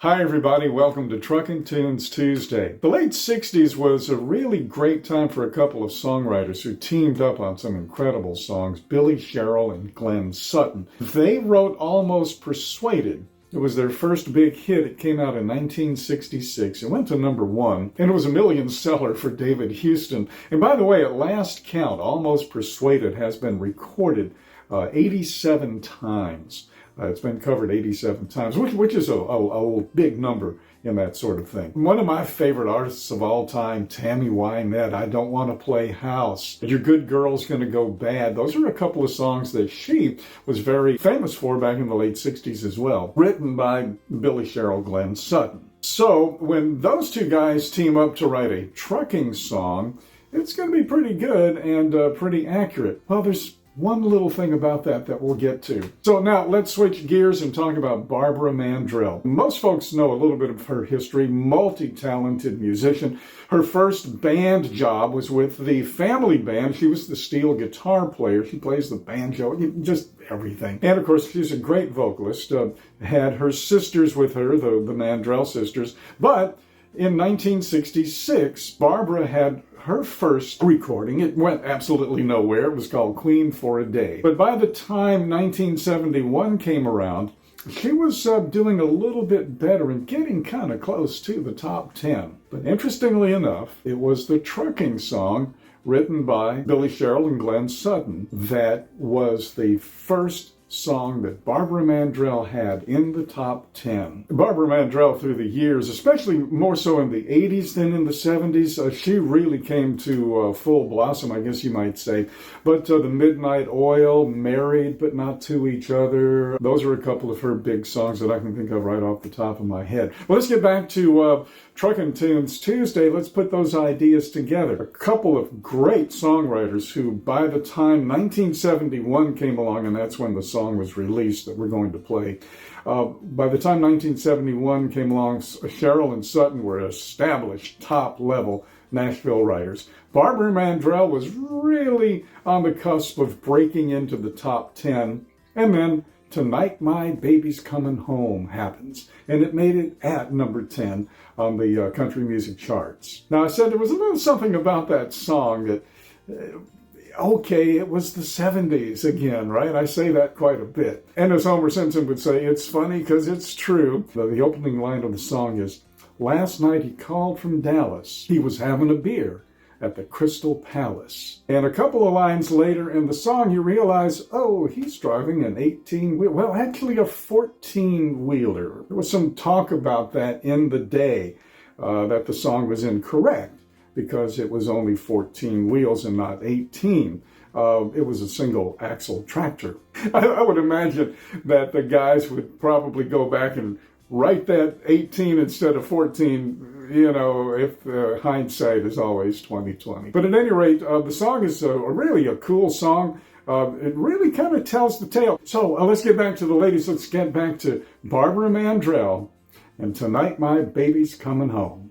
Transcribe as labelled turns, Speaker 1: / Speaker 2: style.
Speaker 1: Hi everybody, welcome to Truckin' Tunes Tuesday. The late 60s was a really great time for a couple of songwriters who teamed up on some incredible songs, Billy Sherrill and Glenn Sutton. They wrote Almost Persuaded. It was their first big hit. It came out in 1966. It went to #1, and it was a million seller for David Houston. And by the way, at last count, Almost Persuaded has been recorded 87 times. It's been covered 87 times, which is a big number in that sort of thing. One of my favorite artists of all time, Tammy Wynette, I Don't Want to Play House, Your Good Girl's Gonna Go Bad. Those are a couple of songs that she was very famous for back in the late 60s as well, written by Billy Sherrill, Glenn Sutton. So when those two guys team up to write a trucking song, it's going to be pretty good and pretty accurate. Well, there's one little thing about that we'll get to. So now let's switch gears and talk about Barbara Mandrell. Most folks know a little bit of her history, multi-talented musician. Her first band job was with the family band. She was the steel guitar player. She plays the banjo, just everything. And of course, she's a great vocalist. Had her sisters with her, the Mandrell sisters. But in 1966, Barbara had her first recording. It went absolutely nowhere. It was called Queen for a Day. But by the time 1971 came around, she was doing a little bit better and getting kind of close to the top 10. But interestingly enough, it was the trucking song written by Billy Sherrill and Glenn Sutton that was the first song that Barbara Mandrell had in the top 10. Barbara Mandrell, through the years, especially more so in the 80s than in the 70s, she really came to full blossom, I guess you might say. But the Midnight Oil, Married But Not to Each Other, those are a couple of her big songs that I can think of right off the top of my head. Well, let's get back to Truckin' Tunes Tuesday. Let's put those ideas together. A couple of great songwriters who, by the time 1971 came along, and that's when the song was released that we're going to play. By the time 1971 came along, Sherrill and Sutton were established top-level Nashville writers. Barbara Mandrell was really on the cusp of breaking into the top 10, and then Tonight My Baby's Coming Home happens, and it made it at number 10 on the country music charts. Now, I said there was a little something about that song that okay, it was the 70s again, right? I say that quite a bit. And as Homer Simpson would say, it's funny because it's true. The opening line of the song is, last night he called from Dallas. He was having a beer at the Crystal Palace. And a couple of lines later in the song, you realize, oh, he's driving an 18-wheeler. Well, actually a 14-wheeler. There was some talk about that in the day, that the song was incorrect, because it was only 14 wheels and not 18. It was a single axle tractor. I would imagine that the guys would probably go back and write that 18 instead of 14, if hindsight is always 20/20. But at any rate, the song is really a cool song. It really kind of tells the tale. So let's get back to the ladies. Let's get back to Barbara Mandrell and Tonight My Baby's Coming Home.